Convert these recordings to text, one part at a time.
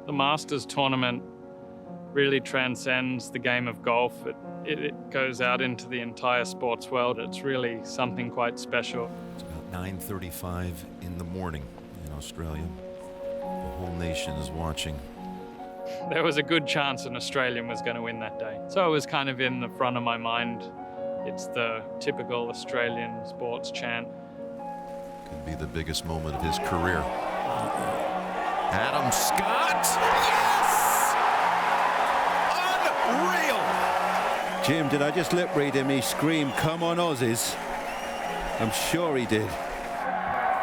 The Masters tournament really transcends the game of golf. It goes out into the entire sports world. It's really something quite special. It's about 9:35 in the morning in Australia. The whole nation is watching. There was a good chance an Australian was going to win that day. So it was kind of in the front of my mind. It's the typical Australian sports chant. Could be the biggest moment of his career. Adam Scott! Yes! Unreal! Jim, did I just lip read him? He screamed, "Come on, Aussies." I'm sure he did.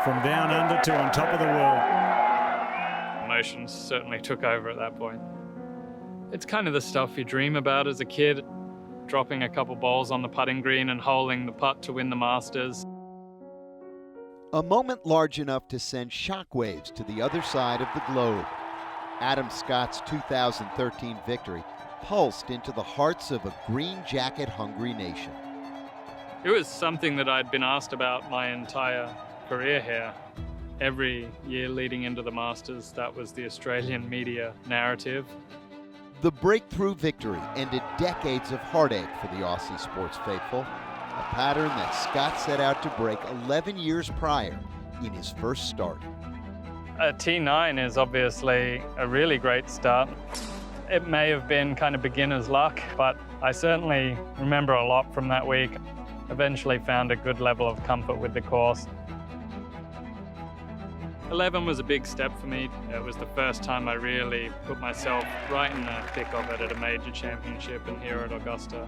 From down under to on top of the world. Emotions certainly took over at that point. It's kind of the stuff you dream about as a kid, dropping a couple balls on the putting green and holding the putt to win the Masters. A moment large enough to send shockwaves to the other side of the globe. Adam Scott's 2013 victory pulsed into the hearts of a green jacket hungry nation. It was something that I'd been asked about my entire career here. Every year leading into the Masters, that was the Australian media narrative. The breakthrough victory ended decades of heartache for the Aussie sports faithful, a pattern that Scott set out to break 11 years prior in his first start. A T9 is obviously a really great start. It may have been kind of beginner's luck, but I certainly remember a lot from that week. Eventually found a good level of comfort with the course. 11 was a big step for me. It was the first time I really put myself right in the thick of it at a major championship and here at Augusta.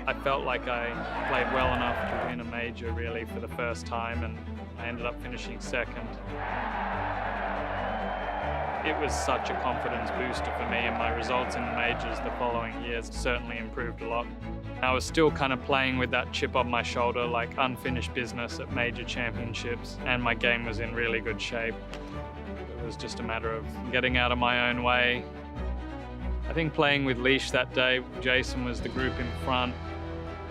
I felt like I played well enough to win a major really for the first time, and I ended up finishing second. It was such a confidence booster for me, and my results in the majors the following years certainly improved a lot. I was still kind of playing with that chip on my shoulder, like unfinished business at major championships, and my game was in really good shape. It was just a matter of getting out of my own way. I think playing with Leash that day, Jason was the group in front.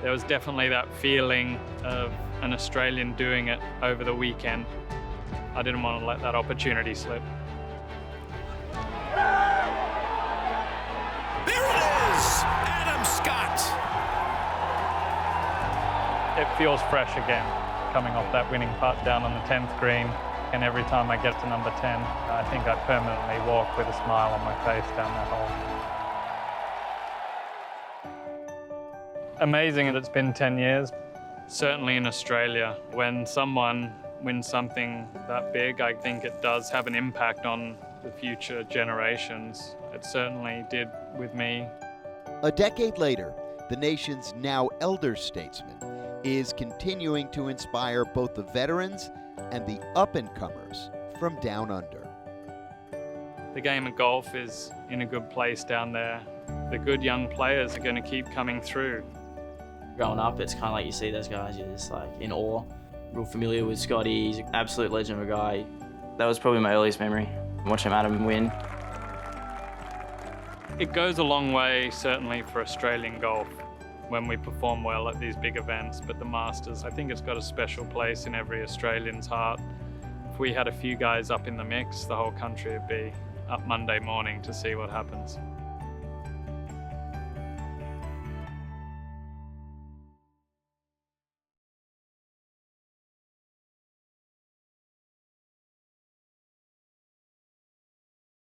There was definitely that feeling of an Australian doing it over the weekend. I didn't want to let that opportunity slip. There it is! Adam Scott! It feels fresh again, coming off that winning putt down on the 10th green. And every time I get to number 10, I think I permanently walk with a smile on my face down that hole. Amazing that it's been 10 years. Certainly in Australia, when someone wins something that big, I think it does have an impact on the future generations. It certainly did with me. A decade later, the nation's now elder statesman is continuing to inspire both the veterans and the up-and-comers from down under. The game of golf is in a good place down there. The good young players are going to keep coming through. Growing up, it's kind of like you see those guys, you're just like in awe. Real familiar with Scotty, he's an absolute legend of a guy. That was probably my earliest memory, watching Adam win. It goes a long way, certainly, for Australian golf when we perform well at these big events, but the Masters, I think it's got a special place in every Australian's heart. If we had a few guys up in the mix, the whole country would be up Monday morning to see what happens.